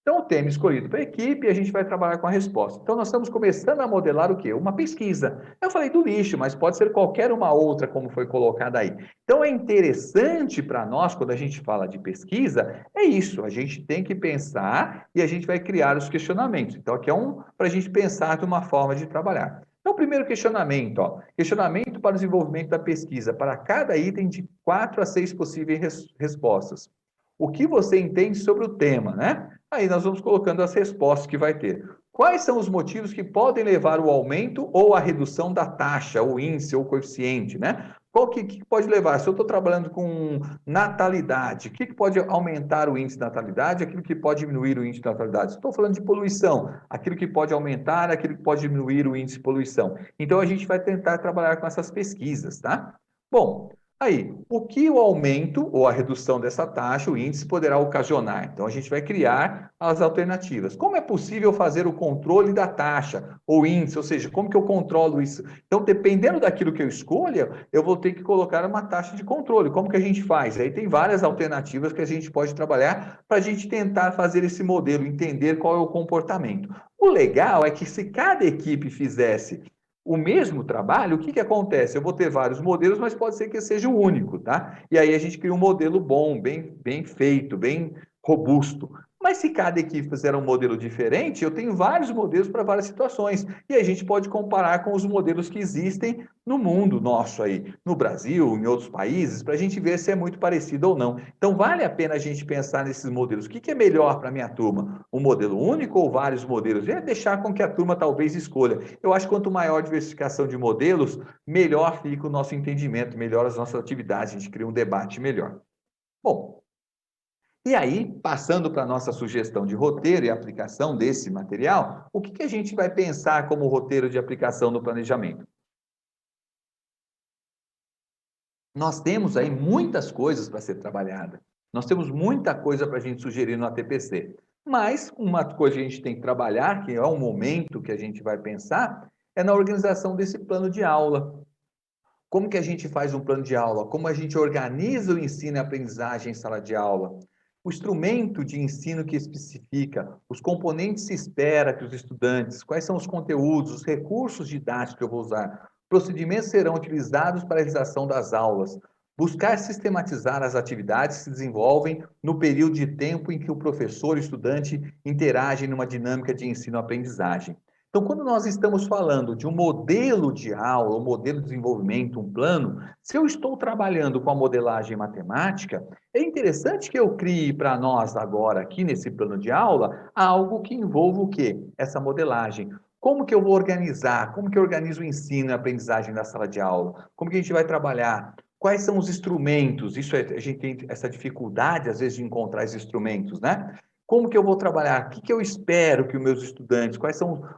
Então, o tema escolhido para a equipe, a gente vai trabalhar com a resposta. Então, nós estamos começando a modelar o quê? Uma pesquisa. Eu falei do lixo, mas pode ser qualquer uma outra, como foi colocada aí. Então, é interessante para nós, quando a gente fala de pesquisa, é isso. A gente tem que pensar e a gente vai criar os questionamentos. Então, aqui é para a gente pensar de uma forma de trabalhar. Então, o primeiro questionamento, ó, questionamento para o desenvolvimento da pesquisa. Para cada item, de 4 a 6 possíveis respostas. O que você entende sobre o tema, né? Aí nós vamos colocando as respostas que vai ter. Quais são os motivos que podem levar ao aumento ou à redução da taxa, ou índice, ou coeficiente, né? Qual que pode levar? Se eu estou trabalhando com natalidade, o que pode aumentar o índice de natalidade, aquilo que pode diminuir o índice de natalidade? Se estou falando de poluição, aquilo que pode aumentar, aquilo que pode diminuir o índice de poluição. Então, a gente vai tentar trabalhar com essas pesquisas, tá? Bom, aí, o que o aumento ou a redução dessa taxa, o índice, poderá ocasionar? Então, a gente vai criar as alternativas. Como é possível fazer o controle da taxa ou índice? Ou seja, como que eu controlo isso? Então, dependendo daquilo que eu escolha, eu vou ter que colocar uma taxa de controle. Como que a gente faz? Aí tem várias alternativas que a gente pode trabalhar para a gente tentar fazer esse modelo, entender qual é o comportamento. O legal é que se cada equipe fizesse o mesmo trabalho, o que acontece? Eu vou ter vários modelos, mas pode ser que seja o único, tá? E aí a gente cria um modelo bom, bem feito, bem robusto. Mas se cada equipe fizer um modelo diferente, eu tenho vários modelos para várias situações. E a gente pode comparar com os modelos que existem no mundo nosso aí, no Brasil, em outros países, para a gente ver se é muito parecido ou não. Então, vale a pena a gente pensar nesses modelos. O que é melhor para a minha turma? Um modelo único ou vários modelos? E é deixar com que a turma talvez escolha. Eu acho que quanto maior a diversificação de modelos, melhor fica o nosso entendimento, melhor as nossas atividades, a gente cria um debate melhor. Bom, E aí, passando para a nossa sugestão de roteiro e aplicação desse material, o que a gente vai pensar como roteiro de aplicação no planejamento? Nós temos aí muitas coisas para ser trabalhada. Nós temos muita coisa para a gente sugerir no ATPC. Mas uma coisa que a gente tem que trabalhar, que é um momento que a gente vai pensar, é na organização desse plano de aula. Como que a gente faz um plano de aula? Como a gente organiza o ensino e aprendizagem em sala de aula? O instrumento de ensino que especifica, os componentes se espera que os estudantes, quais são os conteúdos, os recursos didáticos que eu vou usar, procedimentos serão utilizados para a realização das aulas, buscar sistematizar as atividades que se desenvolvem no período de tempo em que o professor e o estudante interagem numa dinâmica de ensino-aprendizagem. Então, quando nós estamos falando de um modelo de aula, um modelo de desenvolvimento, um plano, se eu estou trabalhando com a modelagem matemática, é interessante que eu crie para nós agora, aqui nesse plano de aula, algo que envolva o quê? Essa modelagem. Como que eu vou organizar? Como que eu organizo o ensino e a aprendizagem da sala de aula? Como que a gente vai trabalhar? Quais são os instrumentos? A gente tem essa dificuldade, às vezes, de encontrar esses instrumentos, né? Como que eu vou trabalhar? O que que eu espero que os meus estudantes,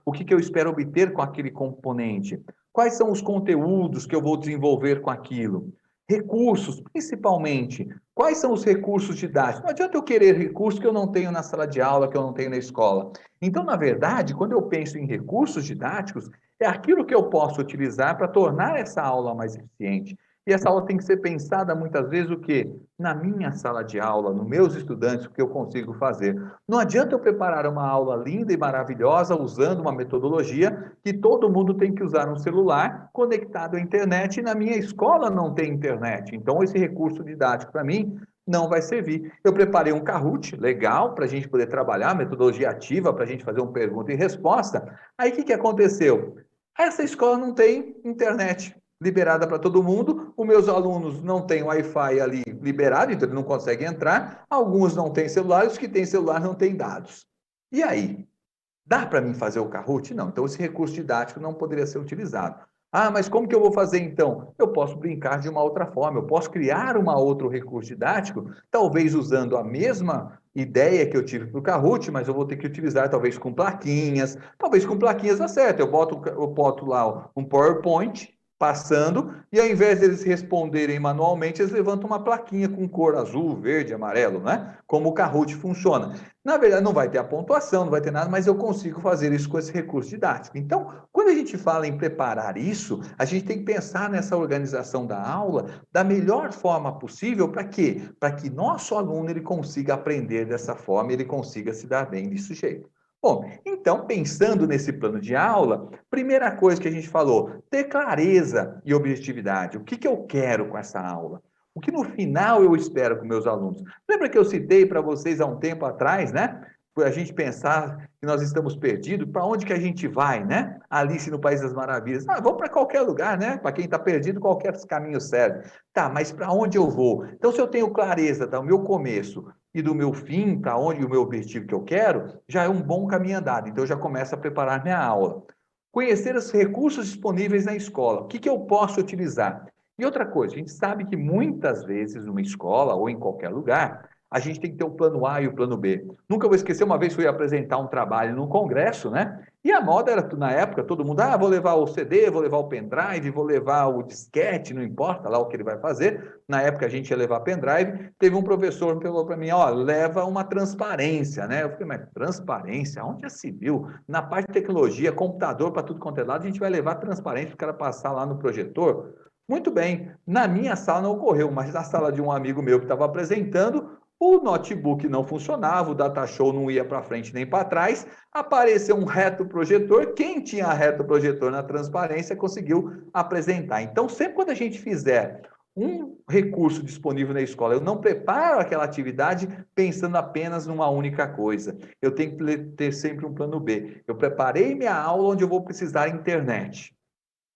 o que que eu espero obter com aquele componente? Quais são os conteúdos que eu vou desenvolver com aquilo? Recursos, principalmente. Quais são os recursos didáticos? Não adianta eu querer recursos que eu não tenho na sala de aula, que eu não tenho na escola. Então, na verdade, quando eu penso em recursos didáticos, é aquilo que eu posso utilizar para tornar essa aula mais eficiente. E essa aula tem que ser pensada muitas vezes o quê? Na minha sala de aula, nos meus estudantes, o que eu consigo fazer. Não adianta eu preparar uma aula linda e maravilhosa usando uma metodologia que todo mundo tem que usar um celular conectado à internet e na minha escola não tem internet. Então, esse recurso didático, para mim, não vai servir. Eu preparei um Kahoot, legal, para a gente poder trabalhar, metodologia ativa, para a gente fazer uma pergunta e resposta. Aí, o que aconteceu? Essa escola não tem internet liberada para todo mundo, os meus alunos não têm Wi-Fi ali liberado, então eles não conseguem entrar, alguns não têm celular, os que têm celular não têm dados. E aí? Dá para mim fazer o Kahoot? Não, então esse recurso didático não poderia ser utilizado. Ah, mas como que eu vou fazer então? Eu posso brincar de uma outra forma, eu posso criar um outro recurso didático, talvez usando a mesma ideia que eu tive para o Kahoot, mas eu vou ter que utilizar talvez com plaquinhas dá certo, eu boto lá um PowerPoint passando, e ao invés deles responderem manualmente, eles levantam uma plaquinha com cor azul, verde, amarelo, né? Como o Kahoot funciona. Na verdade, não vai ter a pontuação, não vai ter nada, mas eu consigo fazer isso com esse recurso didático. Então, quando a gente fala em preparar isso, a gente tem que pensar nessa organização da aula da melhor forma possível. Para quê? Para que nosso aluno ele consiga aprender dessa forma, ele consiga se dar bem desse jeito. Bom, então, pensando nesse plano de aula, primeira coisa que a gente falou, ter clareza e objetividade. O que eu quero com essa aula? O que no final eu espero com meus alunos? Lembra que eu citei para vocês há um tempo atrás, né? Por a gente pensar que nós estamos perdidos, para onde que a gente vai, né? Alice no País das Maravilhas. Ah, vamos para qualquer lugar, né? Para quem está perdido, qualquer caminho serve. Tá, mas para onde eu vou? Então, se eu tenho clareza do meu começo e do meu fim, para onde o meu objetivo que eu quero, já é um bom caminho andado. Então, eu já começo a preparar minha aula. Conhecer os recursos disponíveis na escola. O que eu posso utilizar? E outra coisa, a gente sabe que muitas vezes numa escola ou em qualquer lugar, a gente tem que ter o plano A e o plano B. Nunca vou esquecer, uma vez fui apresentar um trabalho num congresso, né? E a moda era, na época, todo mundo, vou levar o CD, vou levar o pendrive, vou levar o disquete, não importa lá o que ele vai fazer. Na época a gente ia levar pendrive. Teve um professor que falou para mim, leva uma transparência, né? Eu falei, mas transparência? Onde já se viu? Na parte de tecnologia, computador para tudo quanto é lado, a gente vai levar transparência para o cara passar lá no projetor. Muito bem, na minha sala não ocorreu, mas na sala de um amigo meu que estava apresentando, o notebook não funcionava, o datashow não ia para frente nem para trás, apareceu um retroprojetor, quem tinha retroprojetor na transparência conseguiu apresentar. Então, sempre quando a gente fizer um recurso disponível na escola, eu não preparo aquela atividade pensando apenas numa única coisa. Eu tenho que ter sempre um plano B. Eu preparei minha aula onde eu vou precisar de internet.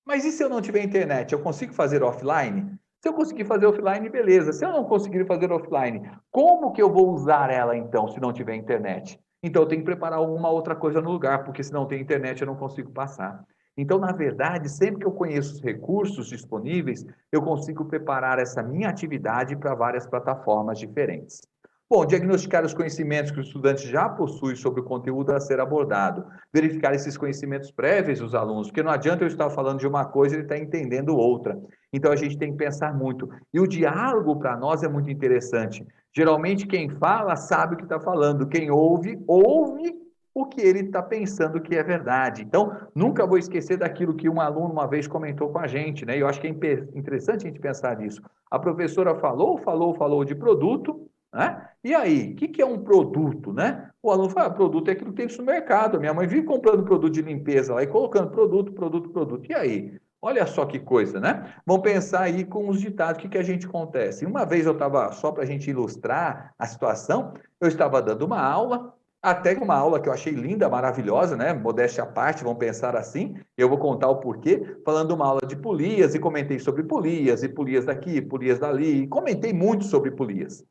Mas e se eu não tiver internet, eu consigo fazer offline? Se eu conseguir fazer offline, beleza. Se eu não conseguir fazer offline, como que eu vou usar ela então, se não tiver internet? Então eu tenho que preparar alguma outra coisa no lugar, porque se não tem internet eu não consigo passar. Então, na verdade, sempre que eu conheço os recursos disponíveis, eu consigo preparar essa minha atividade para várias plataformas diferentes. Bom, diagnosticar os conhecimentos que o estudante já possui sobre o conteúdo a ser abordado. Verificar esses conhecimentos prévios dos alunos, porque não adianta eu estar falando de uma coisa e ele estar entendendo outra. Então, a gente tem que pensar muito. E o diálogo, para nós, é muito interessante. Geralmente, quem fala sabe o que está falando. Quem ouve, ouve o que ele está pensando que é verdade. Então, nunca vou esquecer daquilo que um aluno uma vez comentou com a gente, né? E eu acho que é interessante a gente pensar nisso. A professora falou de produto, né? E aí, o que é um produto, né? O aluno fala, produto é aquilo que tem no mercado. A minha mãe vive comprando produto de limpeza lá e colocando produto. E aí? Olha só que coisa, né? Vamos pensar aí com os ditados, o que a gente acontece? Uma vez eu estava, só para a gente ilustrar a situação, eu estava dando uma aula, até uma aula que eu achei linda, maravilhosa, né? Modéstia à parte, vamos pensar assim. Eu vou contar o porquê, falando uma aula de polias, e comentei sobre polias, e polias daqui, polias dali, e comentei muito sobre polias.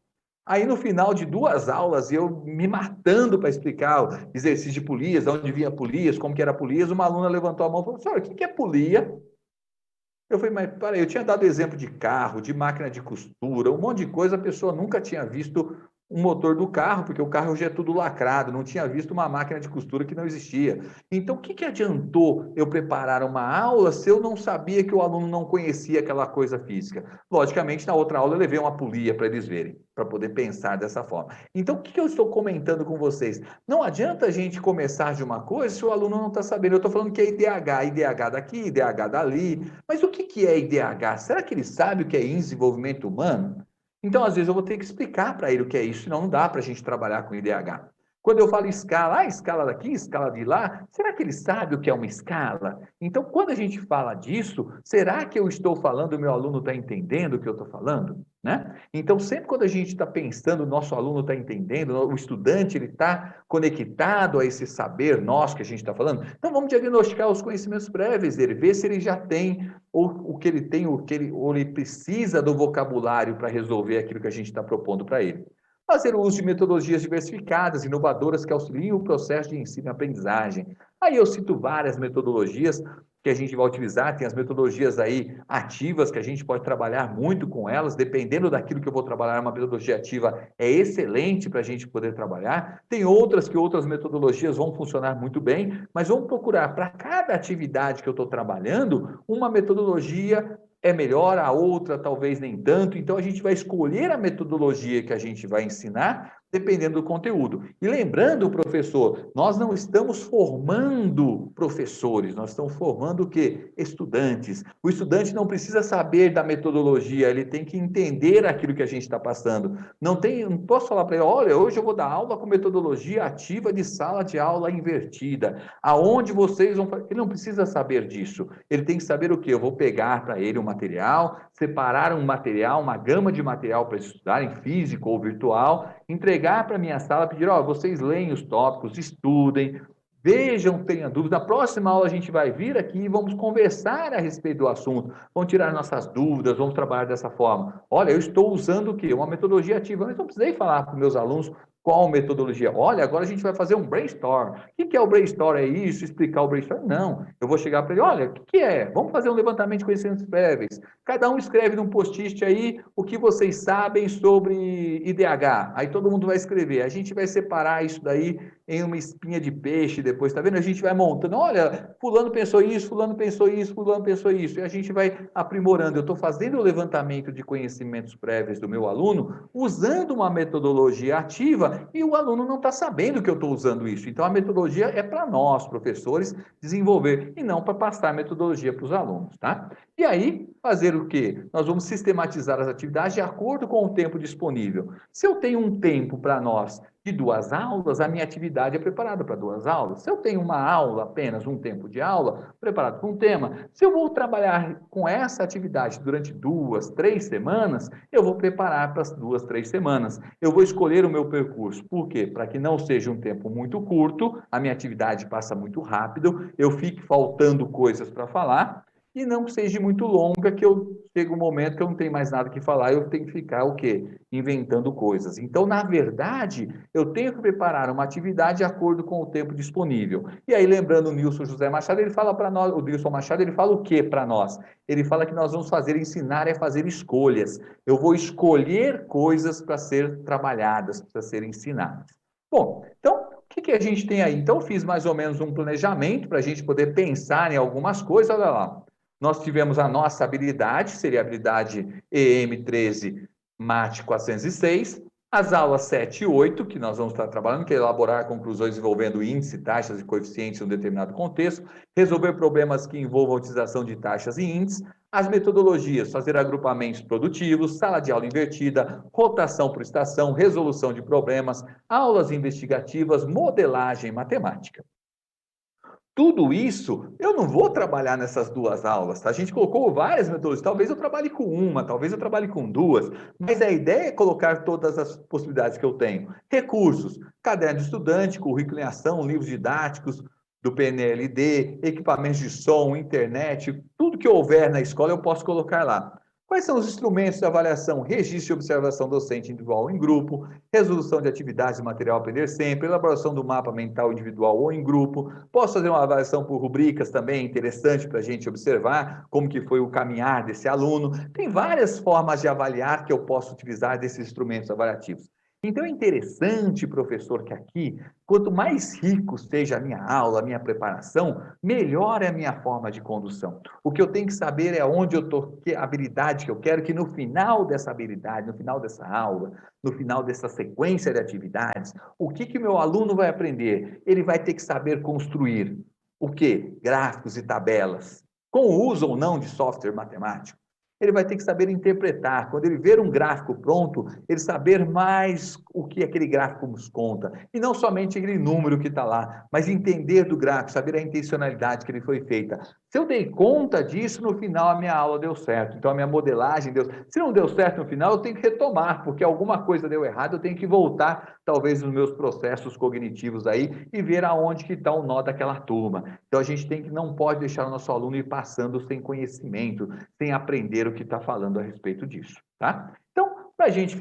Aí, no final de 2 aulas, eu me matando para explicar o exercício de polias, de onde vinha polias, como que era polias, uma aluna levantou a mão e falou, senhor, o que é polia? Eu falei, mas peraí, eu tinha dado exemplo de carro, de máquina de costura, um monte de coisa, a pessoa nunca tinha visto um motor do carro, porque o carro já é tudo lacrado, não tinha visto uma máquina de costura que não existia. Então, o que adiantou eu preparar uma aula se eu não sabia que o aluno não conhecia aquela coisa física? Logicamente, na outra aula eu levei uma polia para eles verem, para poder pensar dessa forma. Então, o que eu estou comentando com vocês? Não adianta a gente começar de uma coisa se o aluno não está sabendo. Eu estou falando que é IDH daqui, IDH dali, mas o que é IDH? Será que ele sabe o que é Índice de Desenvolvimento Humano? Então, às vezes, eu vou ter que explicar para ele o que é isso, senão não dá para a gente trabalhar com IDH. Quando eu falo escala, escala daqui, escala de lá, será que ele sabe o que é uma escala? Então, quando a gente fala disso, será que eu estou falando, o meu aluno está entendendo o que eu estou falando? Né? Então, sempre quando a gente está pensando, o nosso aluno está entendendo, o estudante ele está conectado a esse saber nosso que a gente está falando, então vamos diagnosticar os conhecimentos prévios dele, ver se ele já tem o que ele tem, ou ele precisa do vocabulário para resolver aquilo que a gente está propondo para ele. Fazer o uso de metodologias diversificadas, inovadoras, que auxiliem o processo de ensino e aprendizagem. Aí eu cito várias metodologias que a gente vai utilizar, tem as metodologias aí ativas, que a gente pode trabalhar muito com elas, dependendo daquilo que eu vou trabalhar, uma metodologia ativa é excelente para a gente poder trabalhar. Tem outras que outras metodologias vão funcionar muito bem, mas vamos procurar para cada atividade que eu estou trabalhando, uma metodologia é melhor, a outra talvez nem tanto. Então, a gente vai escolher a metodologia que a gente vai ensinar, dependendo do conteúdo. E lembrando, professor, nós não estamos formando professores, nós estamos formando o quê? Estudantes. O estudante não precisa saber da metodologia, ele tem que entender aquilo que a gente está passando. Não posso falar para ele, olha, hoje eu vou dar aula com metodologia ativa de sala de aula invertida. Aonde vocês vão fazer? Ele não precisa saber disso. Ele tem que saber o quê? Eu vou pegar para ele um material, separar um material, uma gama de material para estudar, em físico ou virtual, entregar para a minha sala, pedir, ó, vocês leem os tópicos, estudem, vejam, tenham dúvidas. Na próxima aula a gente vai vir aqui e vamos conversar a respeito do assunto, vamos tirar nossas dúvidas, vamos trabalhar dessa forma. Olha, eu estou usando o quê? Uma metodologia ativa, mas não precisei falar para os meus alunos qual metodologia. Olha, agora a gente vai fazer um brainstorm. O que é o brainstorm? É isso? Explicar o brainstorm? Não. Eu vou chegar para ele, olha, o que é? Vamos fazer um levantamento de conhecimentos prévios. Cada um escreve num post-it aí o que vocês sabem sobre IDH. Aí todo mundo vai escrever. A gente vai separar isso daí em uma espinha de peixe depois, tá vendo? A gente vai montando, olha, fulano pensou isso, fulano pensou isso, fulano pensou isso, e a gente vai aprimorando. Eu estou fazendo o levantamento de conhecimentos prévios do meu aluno, usando uma metodologia ativa, e o aluno não está sabendo que eu estou usando isso. Então, a metodologia é para nós, professores, desenvolver, e não para passar a metodologia para os alunos, tá? E aí, fazer o quê? Nós vamos sistematizar as atividades de acordo com o tempo disponível. Se eu tenho um tempo para nós de 2 aulas, a minha atividade é preparada para 2 aulas. Se eu tenho uma aula, apenas um tempo de aula, preparado para um tema, se eu vou trabalhar com essa atividade durante 2, 3 semanas, eu vou preparar para as 2, 3 semanas. Eu vou escolher o meu percurso. Por quê? Para que não seja um tempo muito curto, a minha atividade passa muito rápido, eu fique faltando coisas para falar, e não que seja muito longa, que eu chego um momento que eu não tenho mais nada que falar, eu tenho que ficar o quê? Inventando coisas. Então, na verdade, eu tenho que preparar uma atividade de acordo com o tempo disponível. E aí, lembrando o Nilson José Machado, ele fala para nós, o Nilson Machado, ele fala o que para nós? Ele fala que nós vamos ensinar é fazer escolhas. Eu vou escolher coisas para ser trabalhadas, para serem ensinadas. Bom, então, o que a gente tem aí? Então, eu fiz mais ou menos um planejamento para a gente poder pensar em algumas coisas. Olha lá, nós tivemos a nossa habilidade, seria a habilidade EM13 MAT 406, as aulas 7 e 8, que nós vamos estar trabalhando, que é elaborar conclusões envolvendo índice, taxas e coeficientes em um determinado contexto, resolver problemas que envolvam a utilização de taxas e índices, as metodologias, fazer agrupamentos produtivos, sala de aula invertida, rotação por estação, resolução de problemas, aulas investigativas, modelagem matemática. Tudo isso, eu não vou trabalhar nessas duas aulas, tá? A gente colocou várias metodologias, talvez eu trabalhe com uma, talvez eu trabalhe com duas, mas a ideia é colocar todas as possibilidades que eu tenho. Recursos, caderno de estudante, currículo em ação, livros didáticos do PNLD, equipamentos de som, internet, tudo que houver na escola eu posso colocar lá. Quais são os instrumentos de avaliação? Registro e observação docente individual ou em grupo, resolução de atividades e material a aprender sempre, elaboração do mapa mental individual ou em grupo. Posso fazer uma avaliação por rubricas também, interessante para a gente observar como que foi o caminhar desse aluno. Tem várias formas de avaliar que eu posso utilizar desses instrumentos avaliativos. Então é interessante, professor, que aqui, quanto mais rico seja a minha aula, a minha preparação, melhor é a minha forma de condução. O que eu tenho que saber é onde eu estou, que habilidade que eu quero, que no final dessa habilidade, no final dessa aula, no final dessa sequência de atividades, o que o meu aluno vai aprender? Ele vai ter que saber construir o quê? Gráficos e tabelas, com o uso ou não de software matemático. Ele vai ter que saber interpretar. Quando ele ver um gráfico pronto, ele saber mais o que aquele gráfico nos conta. E não somente aquele número que está lá, mas entender do gráfico, saber a intencionalidade que ele foi feita. Se eu dei conta disso, no final a minha aula deu certo. Então a minha modelagem deu. Se não deu certo no final, eu tenho que retomar, porque alguma coisa deu errado, eu tenho que voltar, talvez, nos meus processos cognitivos aí e ver aonde que está o nó daquela turma. Então a gente não pode deixar o nosso aluno ir passando sem conhecimento, sem aprender o que está falando a respeito disso, tá? Então, para a gente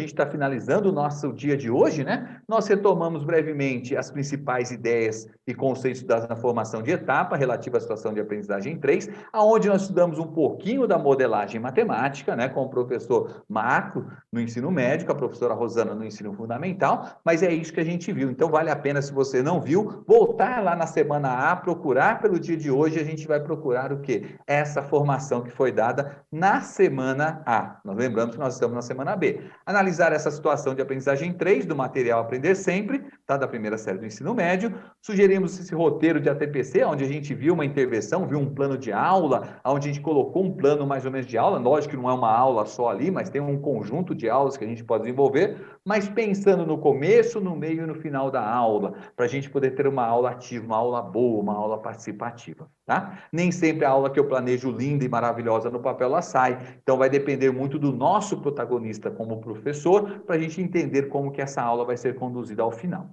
está finalizando o nosso dia de hoje, né? Nós retomamos brevemente as principais ideias e conceitos da formação de etapa relativa à situação de aprendizagem 3, aonde nós estudamos um pouquinho da modelagem matemática, né? Com o professor Marco no ensino médio, a professora Rosana no ensino fundamental, mas é isso que a gente viu. Então, vale a pena, se você não viu, voltar lá na semana A, procurar pelo dia de hoje, a gente vai procurar o quê? Essa formação que foi dada na semana A. Nós lembramos que nós estamos na semana B. Analisar essa situação de aprendizagem 3 do material Aprender Sempre, tá? Da primeira série do ensino médio. Sugerimos esse roteiro de ATPC, onde a gente viu uma intervenção, viu um plano de aula, onde a gente colocou um plano mais ou menos de aula. Lógico que não é uma aula só ali, mas tem um conjunto de aulas que a gente pode desenvolver, mas pensando no começo, no meio e no final da aula, para a gente poder ter uma aula ativa, uma aula boa, uma aula participativa, tá? Nem sempre a aula que eu planejo linda e maravilhosa no papel ela sai, então vai depender muito do nosso protagonista como professor, para a gente entender como que essa aula vai ser conduzida ao final.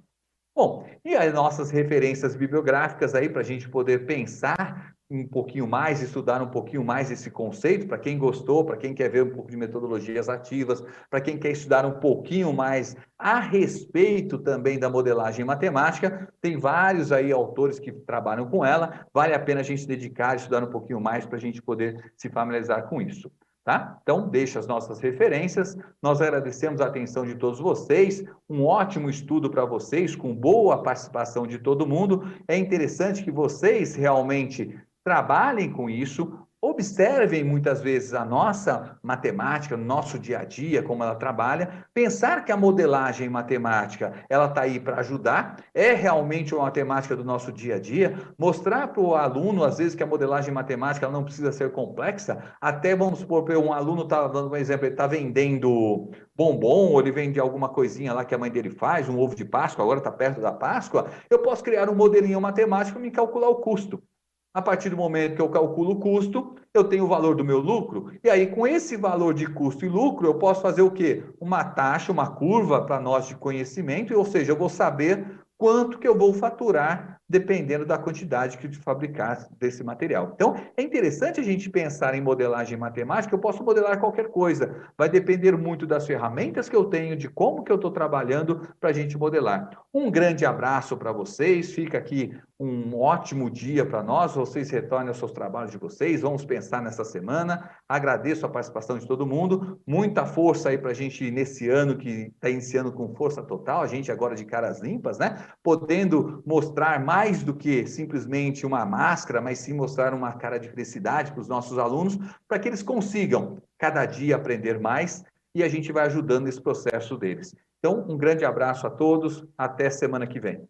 Bom, e as nossas referências bibliográficas aí para a gente poder pensar um pouquinho mais, estudar um pouquinho mais esse conceito, para quem gostou, para quem quer ver um pouco de metodologias ativas, para quem quer estudar um pouquinho mais a respeito também da modelagem matemática, tem vários aí autores que trabalham com ela, vale a pena a gente se dedicar a estudar um pouquinho mais para a gente poder se familiarizar com isso. Tá? Então, deixa as nossas referências. Nós agradecemos a atenção de todos vocês. Um ótimo estudo para vocês, com boa participação de todo mundo. É interessante que vocês realmente trabalhem com isso, observem muitas vezes a nossa matemática, no nosso dia a dia, como ela trabalha, pensar que a modelagem matemática, ela está aí para ajudar, é realmente uma matemática do nosso dia a dia, mostrar para o aluno, às vezes, que a modelagem matemática ela não precisa ser complexa, até vamos supor, um aluno está dando um exemplo, ele está vendendo bombom, ou ele vende alguma coisinha lá que a mãe dele faz, um ovo de Páscoa, agora está perto da Páscoa, eu posso criar um modelinho matemático e me calcular o custo. A partir do momento que eu calculo o custo, eu tenho o valor do meu lucro, e aí com esse valor de custo e lucro, eu posso fazer o quê? Uma taxa, uma curva para nós de conhecimento, ou seja, eu vou saber quanto que eu vou faturar dependendo da quantidade que eu fabricar desse material. Então, é interessante a gente pensar em modelagem matemática. Eu posso modelar qualquer coisa, vai depender muito das ferramentas que eu tenho, de como que eu estou trabalhando para a gente modelar. Um grande abraço para vocês, fica aqui um ótimo dia para nós, vocês retornem aos seus trabalhos de vocês, vamos pensar nessa semana, agradeço a participação de todo mundo, muita força aí para a gente nesse ano que está iniciando com força total, a gente agora de caras limpas, né? Podendo mostrar mais do que simplesmente uma máscara, mas sim mostrar uma cara de felicidade para os nossos alunos, para que eles consigam cada dia aprender mais e a gente vai ajudando nesse processo deles. Então, um grande abraço a todos, até semana que vem.